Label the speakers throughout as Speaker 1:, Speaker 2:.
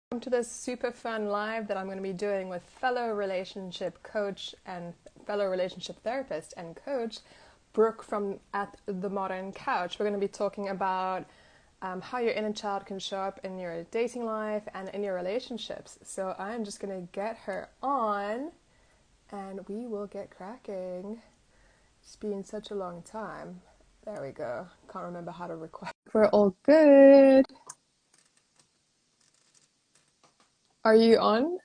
Speaker 1: Welcome to this super fun live that I'm going to be doing with fellow relationship coach and fellow relationship therapist and coach Brooke from At the Modern Couch. We're going to be talking about how your inner child can show up in your dating life and in your relationships. So I'm just going to get her on and we will get cracking. It's been such a long time. There we go. Can't remember how to record. We're all good. Are you on?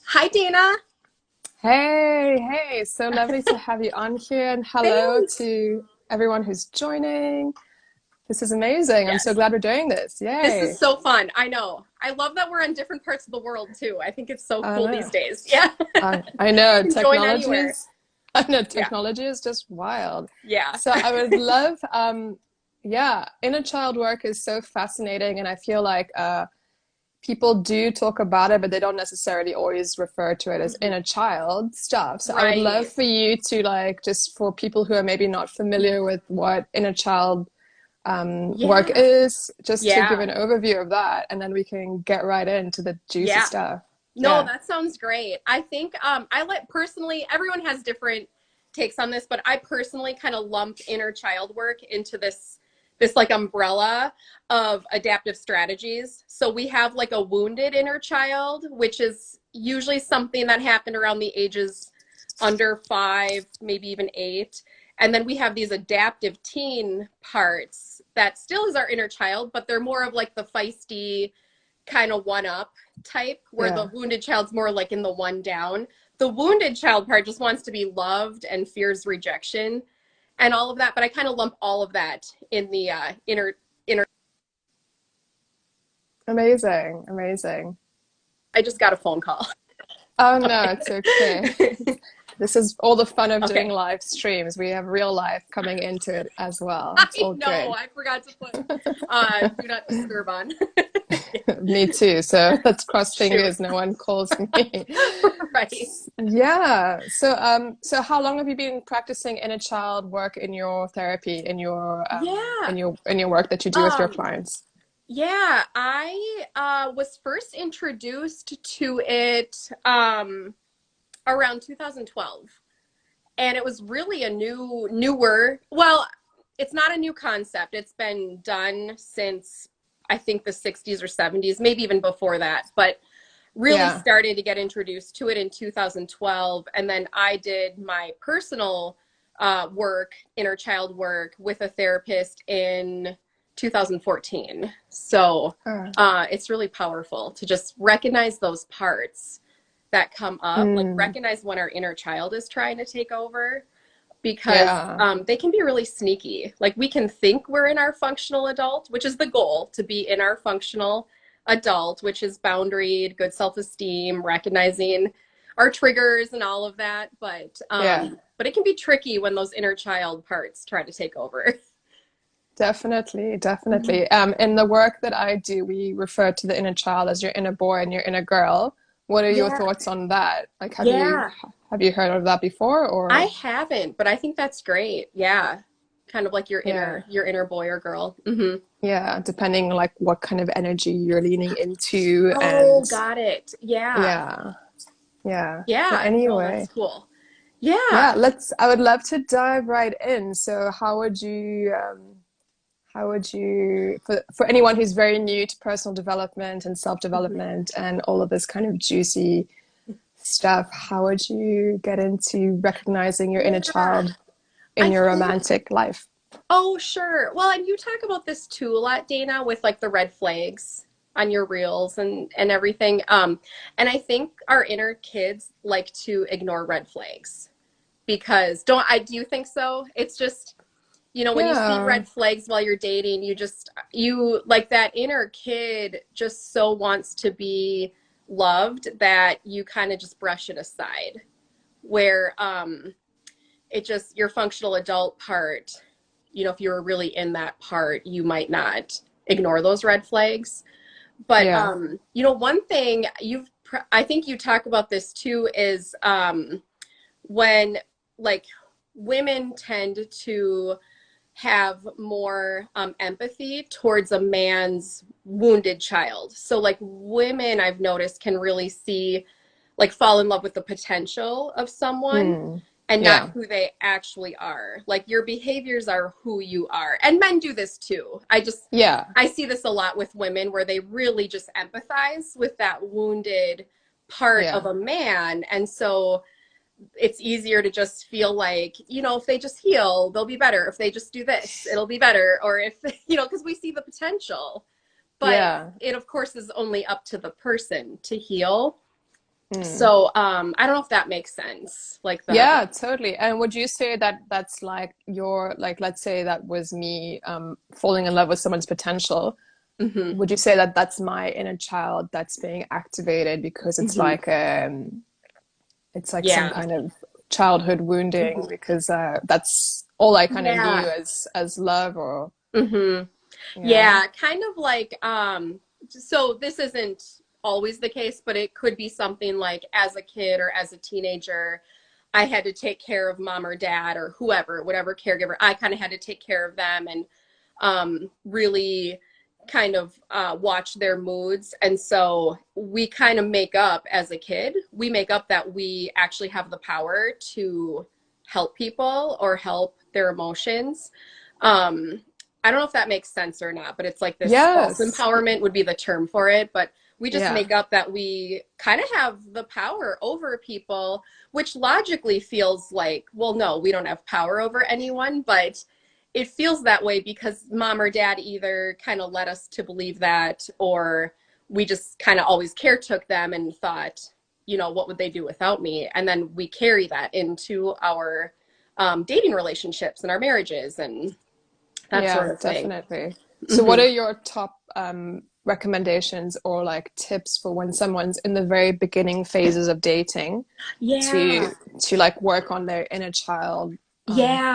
Speaker 2: Hi, Dana.
Speaker 1: Hey, so lovely to have you on here, and hello
Speaker 2: Thanks.
Speaker 1: to everyone who's joining. This is amazing. I'm so
Speaker 2: Yes,
Speaker 1: glad we're doing this.
Speaker 2: this is
Speaker 1: Yay.
Speaker 2: so fun. I know. I love that we're in different parts of the world too. I think it's so
Speaker 1: I
Speaker 2: cool these
Speaker 1: know.
Speaker 2: days. Yeah.
Speaker 1: I
Speaker 2: You
Speaker 1: know
Speaker 2: can join
Speaker 1: technology
Speaker 2: anywhere.
Speaker 1: is I know
Speaker 2: Yeah.
Speaker 1: technology is just wild.
Speaker 2: Yeah.
Speaker 1: So I would love yeah, inner child work is so fascinating, and I feel like people do talk about it, but they don't necessarily always refer to it as
Speaker 2: Mhm.
Speaker 1: inner child stuff. So I would love
Speaker 2: Right.
Speaker 1: for you to, like, just for people who are maybe not familiar with what inner child work
Speaker 2: Yeah.
Speaker 1: is, just to give
Speaker 2: Yeah.
Speaker 1: an overview of that, and then we can get right into the juicy
Speaker 2: Yeah.
Speaker 1: stuff.
Speaker 2: No,
Speaker 1: Yeah.
Speaker 2: that sounds great. I think I like personally, everyone has different takes on this, but I personally kind of lump inner child work into this like umbrella of adaptive strategies. So we have like a wounded inner child, which is usually something that happened around the ages under 5, maybe even 8. And then we have these adaptive teen parts that still is our inner child, but they're more of like the feisty kind of one up type, where the
Speaker 1: Yeah.
Speaker 2: wounded child's more like in the one down. The wounded child part just wants to be loved and fears rejection and all of that, but I kind of lump all of that in the inner.
Speaker 1: Amazing. Amazing.
Speaker 2: I just got a phone call.
Speaker 1: Oh no,
Speaker 2: Okay.
Speaker 1: it's okay. This is all the fun of doing
Speaker 2: Okay.
Speaker 1: live streams. We have real life coming into it as well. It's
Speaker 2: I
Speaker 1: all
Speaker 2: know.
Speaker 1: good.
Speaker 2: I forgot to put do not disturb on.
Speaker 1: Me too. So let's cross
Speaker 2: Shoot.
Speaker 1: fingers no one calls me.
Speaker 2: Right.
Speaker 1: Yeah. So how long have you been practicing inner child work in your therapy,
Speaker 2: Yeah.
Speaker 1: in your work that you do with your
Speaker 2: Um,
Speaker 1: clients?
Speaker 2: yeah, I was first introduced to it around 2012. And it was really a newer, well, it's not a new concept. It's been done since I think the 60s or 70s, maybe even before that, but really
Speaker 1: Yeah.
Speaker 2: started to get introduced to it in 2012. And then I did my personal work, inner child work, with a therapist in 2014. So
Speaker 1: Uh,
Speaker 2: it's really powerful to just recognize those parts that come up, like
Speaker 1: mm,
Speaker 2: recognize when our inner child is trying to take over, because
Speaker 1: yeah.
Speaker 2: they can be really sneaky. Like we can think we're in our functional adult, which is the goal, to be in our functional adult, which is boundaried, good self-esteem, recognizing our triggers and all of that.
Speaker 1: Yeah.
Speaker 2: But it can be tricky when those inner child parts try to take over.
Speaker 1: Definitely,
Speaker 2: Mhm.
Speaker 1: definitely. In the work that I do, we refer to the inner child as your inner boy and your inner girl. What are your
Speaker 2: Yeah,
Speaker 1: thoughts on that? Like,
Speaker 2: yeah.
Speaker 1: have you heard of that before,
Speaker 2: I
Speaker 1: or
Speaker 2: haven't, but I think that's great. Yeah, kind of like
Speaker 1: yeah,
Speaker 2: your inner boy or girl. Hmm.
Speaker 1: yeah, depending like what kind of energy you're leaning into, and
Speaker 2: Oh, got it. Yeah.
Speaker 1: yeah, yeah. But
Speaker 2: Yeah. No, that's
Speaker 1: anyway,
Speaker 2: cool.
Speaker 1: yeah,
Speaker 2: Yeah.
Speaker 1: I would love to dive right in. So, how would you, for anyone who's very new to personal development and
Speaker 2: Mhm.
Speaker 1: self-development and all of this kind of juicy stuff, how would you get into recognizing your inner
Speaker 2: Yeah.
Speaker 1: child in
Speaker 2: I
Speaker 1: your
Speaker 2: think,
Speaker 1: romantic life?
Speaker 2: oh, sure. Well, and you talk about this too a lot, Dana, with like the red flags on your reels and everything. And I think our inner kids like to ignore red flags because don't I do you think so? It's just, when you see
Speaker 1: Yeah,
Speaker 2: red flags while you're dating, you like that inner kid just so wants to be loved that you kind of just brush it aside. Where it just your functional adult part, if you're really in that part, you might not ignore those red flags. But
Speaker 1: yeah,
Speaker 2: one thing I think you talk about this too is when like women tend to have more empathy towards a man's wounded child. So like women I've noticed can really see, like fall in love with the potential of someone
Speaker 1: Mm.
Speaker 2: and not
Speaker 1: Yeah.
Speaker 2: who they actually are. Like your behaviors are who you are. And men do this too.
Speaker 1: Yeah.
Speaker 2: I see this a lot with women where they really just empathize with that wounded part
Speaker 1: Yeah.
Speaker 2: of a man. And so it's easier to just feel like, if they just heal, they'll be better. If they just do this, it'll be better. Or if, because we see the potential. But
Speaker 1: Yeah.
Speaker 2: it, of course, is only up to the person to heal.
Speaker 1: Mm.
Speaker 2: So I don't know if that makes sense. Like the,
Speaker 1: Yeah, totally. And would you say that that's like your, like, let's say that was me falling in love with someone's potential.
Speaker 2: hmm
Speaker 1: Would you say that that's my inner child that's being activated because
Speaker 2: hmm
Speaker 1: it's like some
Speaker 2: yeah.
Speaker 1: kind of childhood wounding
Speaker 2: hmm
Speaker 1: because that's all I kind of knew
Speaker 2: Yeah.
Speaker 1: as love or
Speaker 2: hmm
Speaker 1: yeah.
Speaker 2: Yeah, kind of like so this isn't always the case, but it could be something like as a kid or as a teenager, I had to take care of mom or dad or whoever, whatever caregiver. I kind of had to take care of them and really kind of watch their moods. And so we kind of make up as a kid, we make up that we actually have the power to help people or help their emotions. Um, I don't know if that makes sense or not, but it's like this false
Speaker 1: Yes.
Speaker 2: empowerment would be the term for it. But we just
Speaker 1: Yeah.
Speaker 2: make up that we kind of have the power over people, which logically feels like, well, no, we don't have power over anyone. But it feels that way because mom or dad either kind of led us to believe that, or we just kind of always caretook them and thought, what would they do without me? And then we carry that into our dating relationships and our marriages and that sort
Speaker 1: Yeah,
Speaker 2: of thing.
Speaker 1: definitely. So what
Speaker 2: hmm
Speaker 1: are your top recommendations or like tips for when someone's in the very beginning phases of dating
Speaker 2: Yeah.
Speaker 1: to like work on their inner child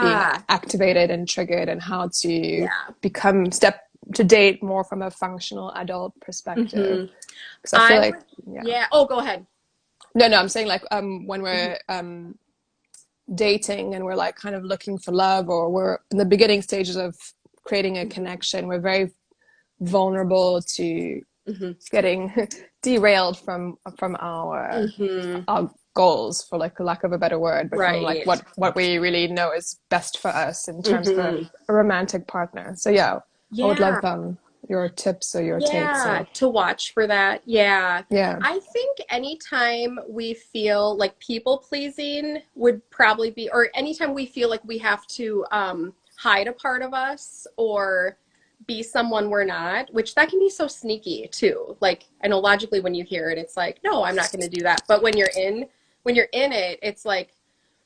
Speaker 1: being
Speaker 2: Yeah.
Speaker 1: activated and triggered and how to
Speaker 2: Yeah.
Speaker 1: become step to date more from a functional adult perspective?
Speaker 2: hmm
Speaker 1: Because I feel
Speaker 2: I
Speaker 1: like
Speaker 2: would,
Speaker 1: yeah.
Speaker 2: yeah. Oh, go ahead.
Speaker 1: No, I'm saying like when
Speaker 2: hmm
Speaker 1: we're dating and we're like kind of looking for love or we're in the beginning stages of creating a connection, we're very vulnerable to
Speaker 2: hmm
Speaker 1: getting derailed from
Speaker 2: hmm
Speaker 1: our goals, for like a lack of a better word, but from like
Speaker 2: Right.
Speaker 1: what we really know is best for us in terms of
Speaker 2: hmm
Speaker 1: a romantic partner. So yeah, I would
Speaker 2: Yeah.
Speaker 1: love your tips or your takes
Speaker 2: Yeah.
Speaker 1: or
Speaker 2: To watch for that. Yeah.
Speaker 1: yeah.
Speaker 2: I think anytime we feel like people pleasing would probably be, or anytime we feel like we have to hide a part of us or be someone we're not, which that can be so sneaky too. Like I know logically when you hear it, it's like, no, I'm not going to do that. But when you're in it, it's like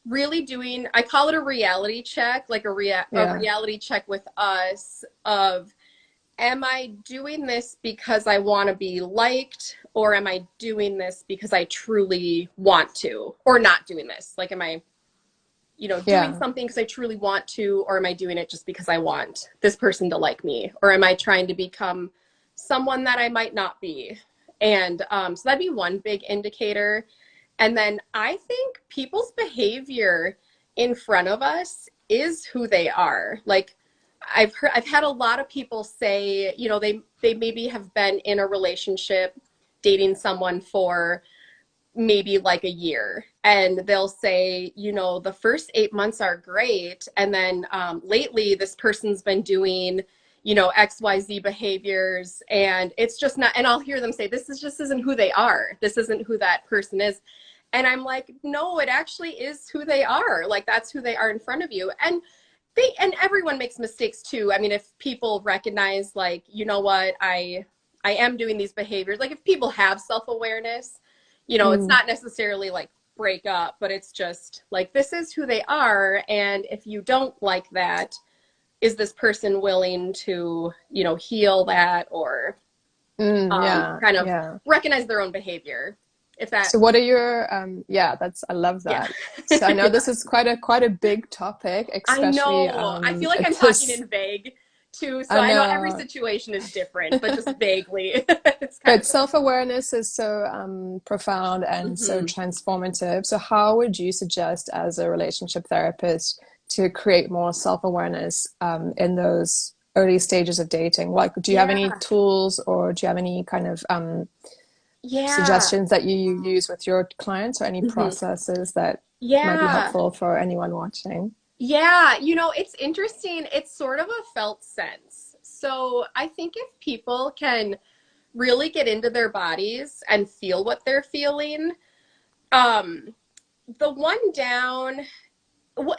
Speaker 2: really doing, I call it a reality check, like a
Speaker 1: Yeah.
Speaker 2: reality check with us of, am I doing this because I want to be liked, or am I doing this because I truly want to, or not doing this? Like, am I, doing
Speaker 1: Yeah.
Speaker 2: something because I truly want to, or am I doing it just because I want this person to like me, or am I trying to become someone that I might not be? And so that'd be one big indicator. And then I think people's behavior in front of us is who they are. Like I've had a lot of people say, they maybe have been in a relationship dating someone for maybe like a year, and they'll say, the first 8 months are great, and then lately this person's been doing XYZ behaviors, and it's just not, and I'll hear them say, this is just isn't who they are, this isn't who that person is. And I'm like, no, it actually is who they are. Like that's who they are in front of you. And everyone makes mistakes too. I mean, if people recognize, like, what, I am doing these behaviors, like if people have self-awareness, it's
Speaker 1: Mm.
Speaker 2: not necessarily like break up, but it's just like, this is who they are. And if you don't like that, is this person willing to, heal that, or
Speaker 1: Mm, yeah.
Speaker 2: kind of
Speaker 1: Yeah.
Speaker 2: recognize their own behavior? If that,
Speaker 1: So what are your yeah, that's I love
Speaker 2: yeah.
Speaker 1: that. So I know
Speaker 2: Yeah.
Speaker 1: this is quite a big topic,
Speaker 2: I
Speaker 1: especially
Speaker 2: know. I feel like I'm
Speaker 1: at
Speaker 2: talking
Speaker 1: this
Speaker 2: in vague too. So
Speaker 1: I
Speaker 2: I know every
Speaker 1: know.
Speaker 2: situation is different, but just vaguely. It's kind
Speaker 1: But
Speaker 2: of a.
Speaker 1: self-awareness is so profound and so
Speaker 2: hmm
Speaker 1: transformative. So how would you suggest as a relationship therapist to create more self-awareness in those early stages of dating? Like, do you have any
Speaker 2: Yeah.
Speaker 1: tools, or do you have any kind of
Speaker 2: Yeah.
Speaker 1: suggestions that you use with your clients, or any
Speaker 2: Mhm.
Speaker 1: processes that might be
Speaker 2: Yeah.
Speaker 1: helpful for anyone watching?
Speaker 2: Yeah, it's interesting. It's sort of a felt sense. So I think if people can really get into their bodies and feel what they're feeling, um, the one down,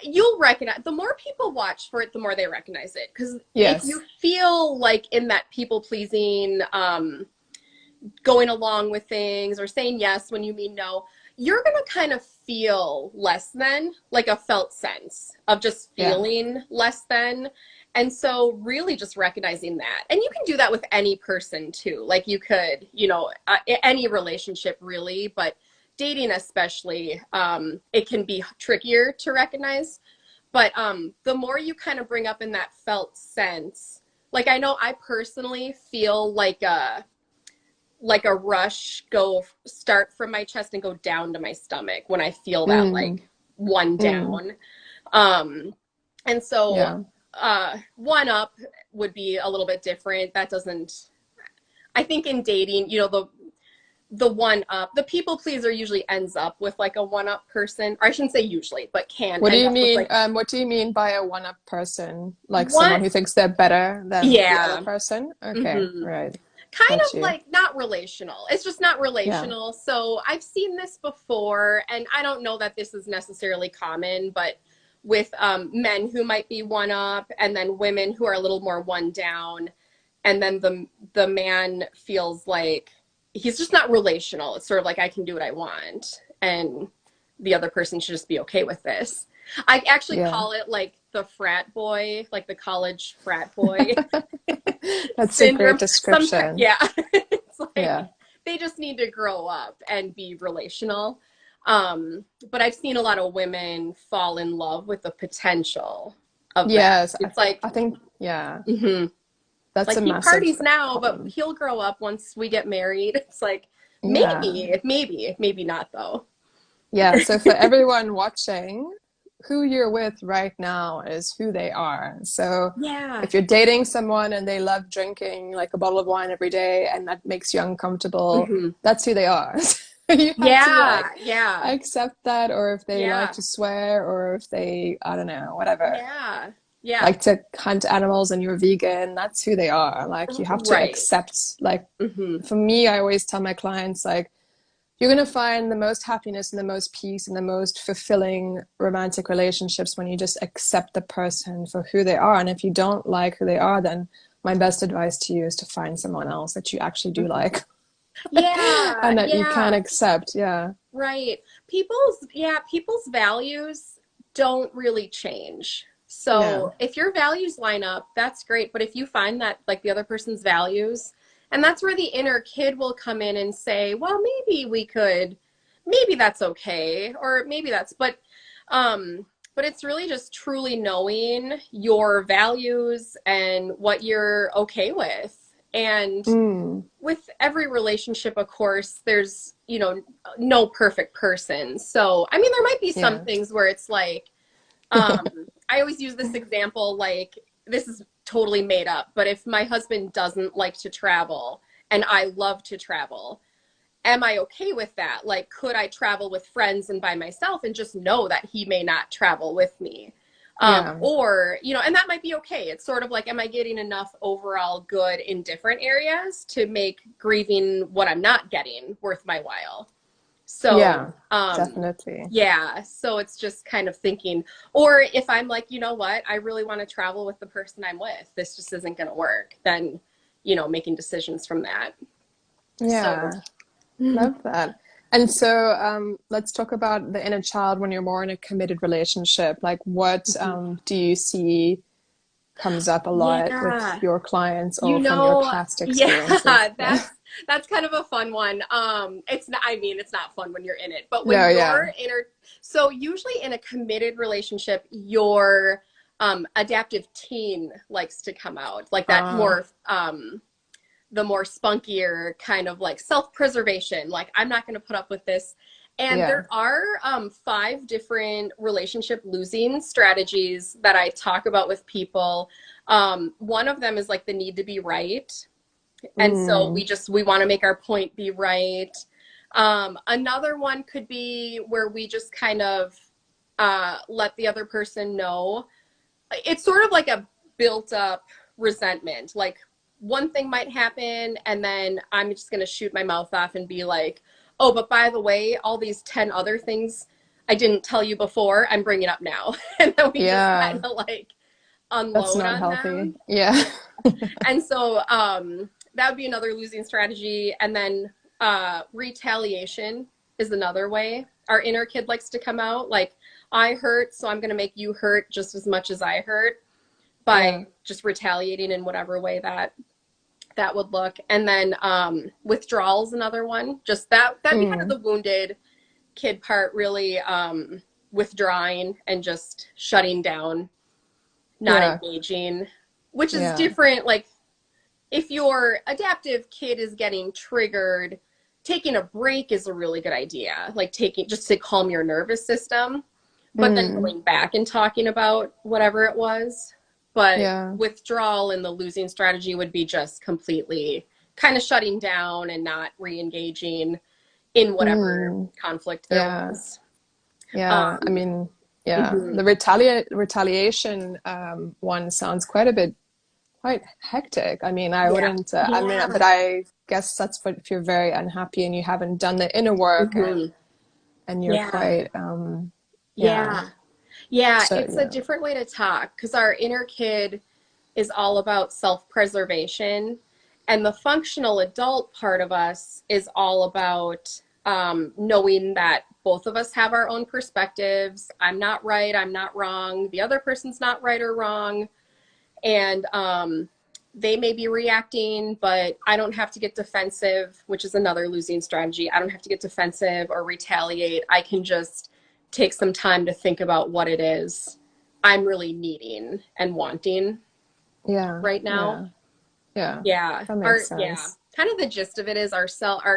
Speaker 2: you'll recognize, the more people watch for it, the more they recognize it. Because if you
Speaker 1: Yes.
Speaker 2: feel like in that people pleasing, going along with things or saying yes when you mean no, you're going to kind of feel less than, like a felt sense of just
Speaker 1: Yeah.
Speaker 2: feeling less than. And so, really, just recognizing that. And you can do that with any person too. Like, you could, any relationship really, but dating especially, it can be trickier to recognize. But the more you kind of bring up in that felt sense, like, I know I personally feel like a rush go start from my chest and go down to my stomach when I feel that
Speaker 1: Mm,
Speaker 2: like one
Speaker 1: mm,
Speaker 2: down. Um, and so
Speaker 1: yeah.
Speaker 2: one up would be a little bit different. That doesn't, I think in dating, the one up, the people pleaser usually ends up with like a one up person, or I shouldn't say usually, but can
Speaker 1: What do
Speaker 2: end
Speaker 1: you
Speaker 2: up with
Speaker 1: mean?
Speaker 2: like
Speaker 1: What do you mean by a one-up person? Like
Speaker 2: one,
Speaker 1: someone who thinks they're better than the other
Speaker 2: yeah.
Speaker 1: person? Okay,
Speaker 2: Hmm.
Speaker 1: right.
Speaker 2: Kind
Speaker 1: Got
Speaker 2: of
Speaker 1: you.
Speaker 2: like not relational. It's just not
Speaker 1: Yeah.
Speaker 2: relational. So I've seen this before, and I don't know that this is necessarily common, but with men who might be one up, and then women who are a little more one down, and then the man feels like he's just not relational. It's sort of like I can do what I want, and the other person should just be okay with this. I actually
Speaker 1: Yeah.
Speaker 2: call it like the frat boy, like the college frat boy
Speaker 1: That's a great
Speaker 2: syndrome. Sometimes,
Speaker 1: description.
Speaker 2: yeah, it's like
Speaker 1: Yeah.
Speaker 2: they just need to grow up and be relational. But I've seen a lot of women fall in love with the potential of that.
Speaker 1: Yes,
Speaker 2: It's like,
Speaker 1: I think, yeah,
Speaker 2: mhm,
Speaker 1: that's
Speaker 2: like
Speaker 1: a
Speaker 2: he
Speaker 1: massive
Speaker 2: parties now, but
Speaker 1: problem.
Speaker 2: he'll grow up once we get married. It's like
Speaker 1: Yeah.
Speaker 2: maybe not though.
Speaker 1: Yeah. So for everyone watching, who you're with right now is who they are. So
Speaker 2: Yeah.
Speaker 1: if you're dating someone and they love drinking like a bottle of wine every day and that makes you uncomfortable,
Speaker 2: Hmm.
Speaker 1: that's who they are. You have to
Speaker 2: Yeah.
Speaker 1: like
Speaker 2: Yeah.
Speaker 1: accept that, or if they like
Speaker 2: Yeah.
Speaker 1: to swear, or if they, I don't know, whatever,
Speaker 2: Yeah. Yeah.
Speaker 1: like to hunt animals and you're vegan, that's who they are. Like you have to
Speaker 2: Right.
Speaker 1: accept, like
Speaker 2: Hmm.
Speaker 1: for me, I always tell my clients, like, you're going to find the most happiness and the most peace and the most fulfilling romantic relationships when you just accept the person for who they are. And if you don't like who they are, then my best advice to you is to find someone else that you actually do
Speaker 2: Hmm.
Speaker 1: like
Speaker 2: Yeah.
Speaker 1: and that you can
Speaker 2: Yeah.
Speaker 1: accept. Yeah.
Speaker 2: Right. People's values don't really change.
Speaker 1: Yeah.
Speaker 2: So if your values line up, that's great. But if you find that like the other person's values, and that's where the inner kid will come in and say, well, maybe that's okay, or maybe but it's really just truly knowing your values and what you're okay with. And
Speaker 1: Mm.
Speaker 2: with every relationship, of course, there's, no perfect person. So, I mean, there might be some
Speaker 1: Yeah.
Speaker 2: things where it's like, um, I always use this example, like, this is totally made up, but if my husband doesn't like to travel and I love to travel, am I okay with that? Like, could I travel with friends and by myself and just know that he may not travel with me?
Speaker 1: Yeah.
Speaker 2: Or, and that might be okay. It's sort of like, am I getting enough overall good in different areas to make grieving what I'm not getting worth my while? So,
Speaker 1: Yeah. Definitely.
Speaker 2: yeah, so it's just kind of thinking, or if I'm like, you know what, I really want to travel with the person I'm with, this just isn't going to work, then, making decisions from that. So,
Speaker 1: Yeah. Love that. And so let's talk about the inner child when you're more in a committed relationship. Like, what do you see comes up a lot with
Speaker 2: yeah.
Speaker 1: your clients
Speaker 2: You
Speaker 1: or from your
Speaker 2: know,
Speaker 1: past
Speaker 2: yeah,
Speaker 1: experiences? Yeah.
Speaker 2: that's kind of a fun one. It's not, I mean, it's not fun when you're in it, but when
Speaker 1: No, yeah.
Speaker 2: you're in a, so usually in a committed relationship, your adaptive teen likes to come out, like that
Speaker 1: Uh,
Speaker 2: more the more spunkier kind of like self-preservation, like I'm not going to put up with this. And
Speaker 1: Yeah.
Speaker 2: there are 5 different relationship losing strategies that I talk about with people. One of them is like the need to be right. And so
Speaker 1: Mm.
Speaker 2: we want to make our point be right. Another one could be where we just kind of let the other person know. It's sort of like a built up resentment. Like one thing might happen, and then I'm just going to shoot my mouth off and be like, oh, but by the way, all these 10 other things I didn't tell you before, I'm bringing up now. And then we just kind
Speaker 1: Yeah.
Speaker 2: of like
Speaker 1: That's
Speaker 2: unload
Speaker 1: not
Speaker 2: on
Speaker 1: healthy.
Speaker 2: them.
Speaker 1: Yeah.
Speaker 2: Yeah. And so that would be another losing strategy. And then retaliation is another way. Our inner kid likes to come out like, I hurt, so I'm going to make you hurt just as much as I hurt
Speaker 1: Yeah.
Speaker 2: by just retaliating in whatever way that would look. And then withdrawal is another one. Just that'd be kind of
Speaker 1: Mm.
Speaker 2: the wounded kid part, really withdrawing and just shutting down, not
Speaker 1: Yeah.
Speaker 2: engaging, which is
Speaker 1: Yeah.
Speaker 2: different. Like if your adaptive kid is getting triggered, taking a break is a really good idea. Like taking just to calm your nervous system, but then
Speaker 1: Mm.
Speaker 2: going back and talking about whatever it was. But
Speaker 1: Yeah.
Speaker 2: withdrawal and the losing strategy would be just completely kind of shutting down and not re-engaging in whatever
Speaker 1: Mm.
Speaker 2: conflict there
Speaker 1: Yeah.
Speaker 2: was.
Speaker 1: Yeah. I
Speaker 2: Um,
Speaker 1: mean, yeah.
Speaker 2: mhm.
Speaker 1: The retaliation one sounds quite hectic. I mean, I
Speaker 2: Yeah.
Speaker 1: wouldn't, I mean,
Speaker 2: Yeah.
Speaker 1: but I guess that's what if you're very unhappy and you haven't done the inner work
Speaker 2: Mhm.
Speaker 1: and you're
Speaker 2: Yeah.
Speaker 1: quite, yeah.
Speaker 2: Yeah. Yeah.
Speaker 1: So,
Speaker 2: It's a
Speaker 1: yeah.
Speaker 2: different way to talk because our inner kid is all about self-preservation, and the functional adult part of us is all about knowing that both of us have our own perspectives. I'm not right, I'm not wrong, the other person's not right or wrong, and they may be reacting, but I don't have to get defensive, which is another losing strategy. I don't have to get defensive or retaliate. I can just take some time to think about what it is I'm really needing and wanting
Speaker 1: Yeah.
Speaker 2: right now.
Speaker 1: Yeah. Yeah.
Speaker 2: Yeah.
Speaker 1: That makes
Speaker 2: Yeah.
Speaker 1: sense.
Speaker 2: Kind of the gist of it is our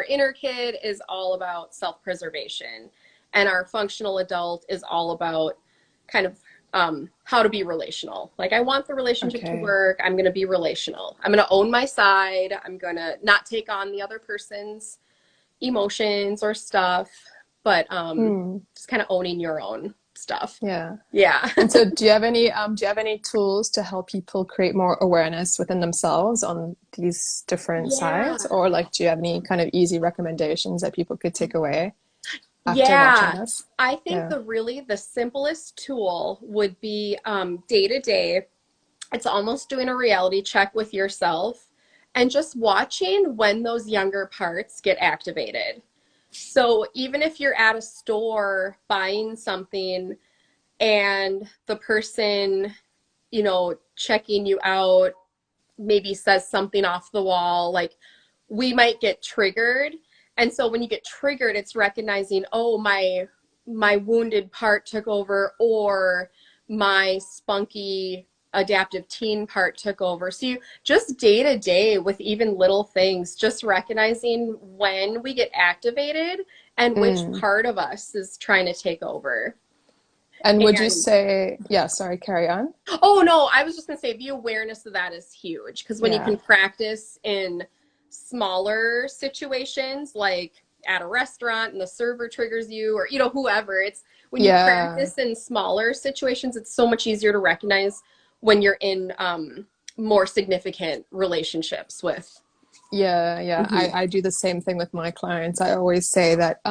Speaker 2: inner kid is all about self-preservation, and our functional adult is all about kind of how to be relational. Like I want the relationship to
Speaker 1: Okay.
Speaker 2: work. I'm going to be relational. I'm going to own my side. I'm going to not take on the other person's emotions or stuff, but
Speaker 1: Hmm.
Speaker 2: just kind of owning your own stuff.
Speaker 1: Yeah.
Speaker 2: Yeah.
Speaker 1: And so do you have any tools to help people create more awareness within themselves on these different
Speaker 2: Yeah.
Speaker 1: sides? Or like do you have any kind of easy recommendations that people could take away after watching
Speaker 2: Yeah,
Speaker 1: this?
Speaker 2: I think
Speaker 1: Yeah.
Speaker 2: the simplest tool would be day to day. It's almost doing a reality check with yourself and just watching when those younger parts get activated. So even if you're at a store buying something and the person, checking you out maybe says something off the wall, like we might get triggered. And so when you get triggered, it's recognizing, oh, my wounded part took over, or my spunky adaptive teen part took over. So you just day to day with even little things, just recognizing when we get activated and which
Speaker 1: Mm.
Speaker 2: part of us is trying to take over.
Speaker 1: And would you
Speaker 2: And
Speaker 1: say, yeah, sorry, carry on.
Speaker 2: oh no, I was just gonna say the awareness of that is huge because when you
Speaker 1: Yeah.
Speaker 2: can practice in smaller situations, like at a restaurant and the server triggers you, or whoever, it's when you
Speaker 1: Yeah.
Speaker 2: practice in smaller situations, it's so much easier to recognize when you're in more significant relationships with.
Speaker 1: Yeah, yeah.
Speaker 2: Mhm.
Speaker 1: I do the same thing with my clients. I always say that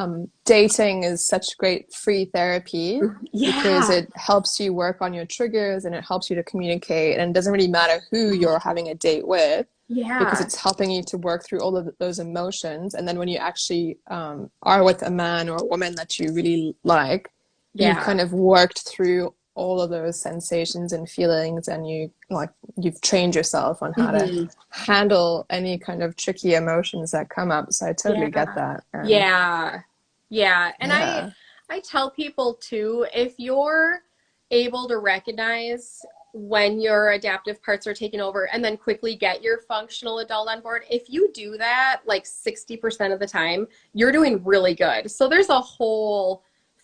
Speaker 1: dating is such great free therapy because
Speaker 2: Yeah,
Speaker 1: it helps you work on your triggers and it helps you to communicate. And it doesn't really matter who you're having a date with because
Speaker 2: yeah,
Speaker 1: it's helping you to work through all of those emotions. And then when you actually are with a man or a woman that you really like, you've
Speaker 2: yeah.
Speaker 1: kind of worked through all of those sensations and feelings and you've trained yourself on how to
Speaker 2: Hmm.
Speaker 1: handle any kind of tricky emotions that come up. So I totally get
Speaker 2: Yeah.
Speaker 1: that. And
Speaker 2: Yeah. Yeah. And I
Speaker 1: yeah,
Speaker 2: I tell people too, if you're able to recognize when your adaptive parts are taking over, and then quickly get your functional adult on board. If you do that like 60% of the time, you're doing really good. So there's a whole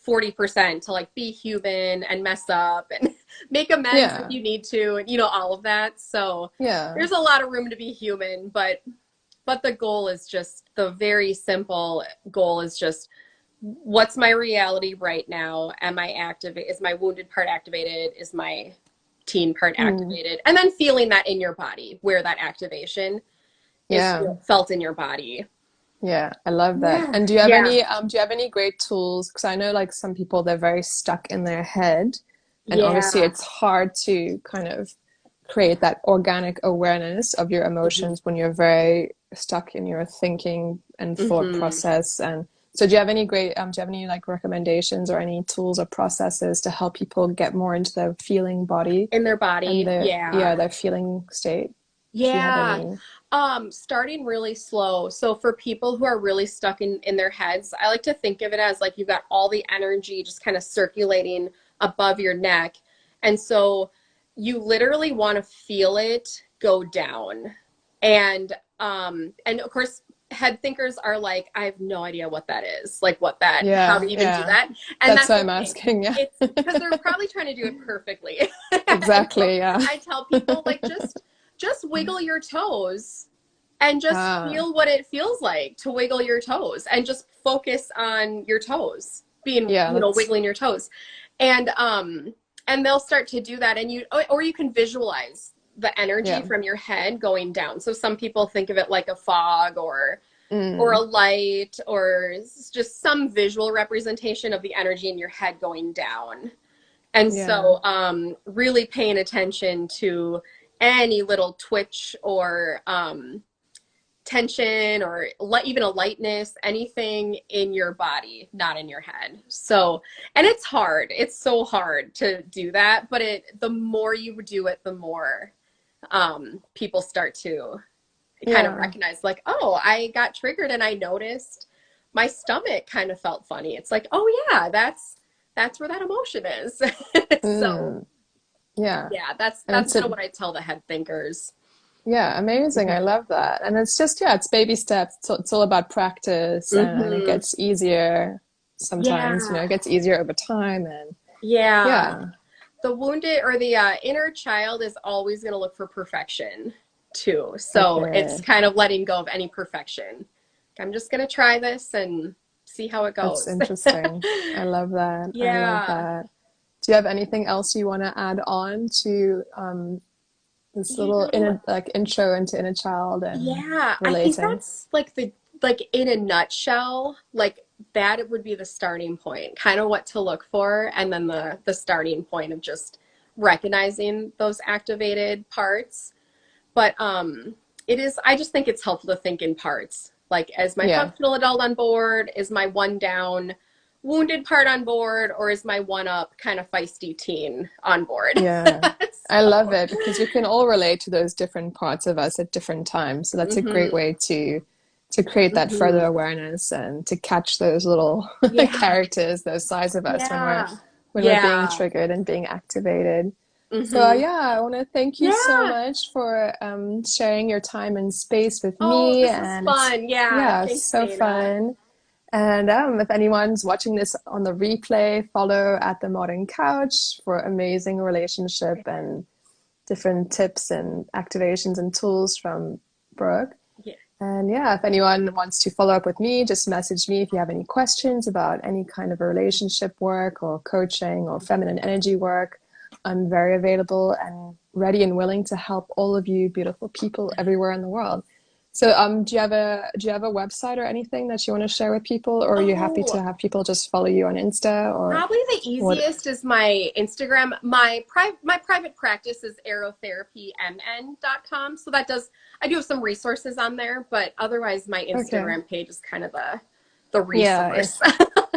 Speaker 2: 40% to like be human and mess up and make amends if
Speaker 1: Yeah.
Speaker 2: you need to, and you know, all of that. So
Speaker 1: Yeah.
Speaker 2: there's a lot of room to be human, but the goal is just, the very simple goal is just, what's my reality right now? Am I active? Is my wounded part activated? Is my teen part
Speaker 1: Mm.
Speaker 2: activated? And then feeling that in your body, where that activation is
Speaker 1: Yeah.
Speaker 2: felt in your body.
Speaker 1: Yeah, I love that.
Speaker 2: Yeah.
Speaker 1: And do you have
Speaker 2: Yeah.
Speaker 1: any great tools? Because I know like some people they're very stuck in their head, and obviously
Speaker 2: Yeah.
Speaker 1: it's hard to kind of create that organic awareness of your
Speaker 2: Hmm.
Speaker 1: emotions when you're very stuck in your thinking and thought
Speaker 2: Hmm.
Speaker 1: process. And so do you have any do you have any like recommendations or any tools or processes to help people get more into their feeling body
Speaker 2: In their
Speaker 1: and
Speaker 2: body.
Speaker 1: their
Speaker 2: Yeah.
Speaker 1: their feeling state? Do you have
Speaker 2: Yeah.
Speaker 1: any?
Speaker 2: Starting really slow. So for people who are really stuck in their heads, I like to think of it as like you've got all the energy just kind of circulating above your neck. And so you literally want to feel it go down. And of course, head thinkers are like, I have no idea what that is, like what that, how to
Speaker 1: Yeah,
Speaker 2: even do
Speaker 1: yeah.
Speaker 2: that. And
Speaker 1: That's
Speaker 2: that's
Speaker 1: why I'm
Speaker 2: okay.
Speaker 1: asking. Yeah.
Speaker 2: It's because they're probably trying to do it perfectly. And so
Speaker 1: Exactly, yeah.
Speaker 2: I tell people like just wiggle your toes and just
Speaker 1: Ah,
Speaker 2: feel what it feels like to wiggle your toes, and just focus on your toes being,
Speaker 1: yeah, that's
Speaker 2: wiggling your toes. And they'll start to do that, and or you can visualize the energy
Speaker 1: yeah.
Speaker 2: from your head going down. So some people think of it like a fog, or a
Speaker 1: Mm,
Speaker 2: light, or just some visual representation of the energy in your head going down. And
Speaker 1: yeah,
Speaker 2: so, really paying attention to any little twitch or tension, or even a lightness, anything in your body, not in your head. So, and it's hard. It's so hard to do that, but the more you do it, the more people start to kind of
Speaker 1: yeah,
Speaker 2: recognize, like, oh, I got triggered and I noticed my stomach kind of felt funny. It's like, oh yeah, that's where that emotion is. So
Speaker 1: mm, yeah.
Speaker 2: yeah, that's
Speaker 1: And
Speaker 2: kind of what I tell the head thinkers.
Speaker 1: yeah, amazing. I love that. And it's just, yeah, it's baby steps. It's all about practice and it
Speaker 2: Mm-hmm.
Speaker 1: gets easier sometimes,
Speaker 2: Yeah.
Speaker 1: it gets easier over time. And
Speaker 2: Yeah.
Speaker 1: yeah,
Speaker 2: The wounded, or the inner child, is always going to look for perfection too. So it's
Speaker 1: okay.
Speaker 2: kind of letting go of any perfection. I'm just going to try this and see how it
Speaker 1: That's
Speaker 2: goes.
Speaker 1: interesting. I love that. I love
Speaker 2: Yeah.
Speaker 1: that. Do you have anything else you want to add on to this little
Speaker 2: Yeah.
Speaker 1: inner like intro into inner child and
Speaker 2: Yeah, I think
Speaker 1: relating?
Speaker 2: that's like like in a nutshell, like that it would be the starting point, kind of what to look for, and then the starting point of just recognizing those activated parts. But it is, I just think it's helpful to think in parts. Like, as my
Speaker 1: Yeah.
Speaker 2: functional adult on board, is my one down wounded part on board, or is my one up kind of feisty teen on board?
Speaker 1: Yeah. I love
Speaker 2: So,
Speaker 1: it because we can all relate to those different parts of us at different times. So that's a great
Speaker 2: hmm.
Speaker 1: way to create that further
Speaker 2: Hmm.
Speaker 1: awareness and to catch those little
Speaker 2: Yeah.
Speaker 1: characters, those sides of us
Speaker 2: Yeah.
Speaker 1: when we're being
Speaker 2: Yeah.
Speaker 1: triggered and being activated. So
Speaker 2: Hmm.
Speaker 1: yeah, I want to thank you so
Speaker 2: Yeah.
Speaker 1: much for sharing your time and space with
Speaker 2: Oh,
Speaker 1: me,
Speaker 2: this was
Speaker 1: and it's
Speaker 2: fun. Yeah.
Speaker 1: yeah, it's
Speaker 2: Thanks,
Speaker 1: so
Speaker 2: Dana.
Speaker 1: fun. And if anyone's watching this on the replay, follow at the Modern Couch for amazing relationship and different tips and activations and tools from Brooke.
Speaker 2: Yeah.
Speaker 1: And yeah, if anyone wants to follow up with me, just message me if you have any questions about any kind of relationship work or coaching or feminine energy work. I'm very available and ready and willing to help all of you beautiful people everywhere in the world. So, do you have a website or anything that you want to share with people, or are you happy
Speaker 2: Oh,
Speaker 1: to have people just follow you on Insta or
Speaker 2: probably the
Speaker 1: what?
Speaker 2: easiest is my Instagram. My private practice is aerotherapymn.com. So that does, I do have some resources on there, but otherwise my
Speaker 1: Okay.
Speaker 2: Instagram page is kind of the
Speaker 1: Yeah,
Speaker 2: resource.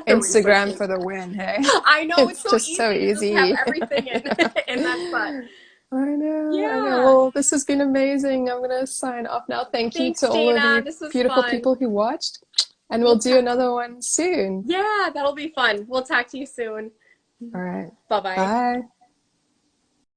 Speaker 2: The
Speaker 1: Instagram
Speaker 2: resources.
Speaker 1: for the win, hey?
Speaker 2: I know, it's
Speaker 1: It's
Speaker 2: so
Speaker 1: just so
Speaker 2: easy to just have
Speaker 1: easy.
Speaker 2: everything in in that spot.
Speaker 1: I know, I know.
Speaker 2: Yeah.
Speaker 1: Well, this has been amazing. I'm gonna sign off now. Thank you
Speaker 2: Thanks,
Speaker 1: to all of
Speaker 2: Dana.
Speaker 1: you
Speaker 2: This was
Speaker 1: beautiful
Speaker 2: fun.
Speaker 1: people who watched, and we'll
Speaker 2: We'll
Speaker 1: do
Speaker 2: talk.
Speaker 1: another one soon.
Speaker 2: Yeah, that'll be fun. We'll talk to you soon.
Speaker 1: All right.
Speaker 2: Bye bye.
Speaker 1: Bye.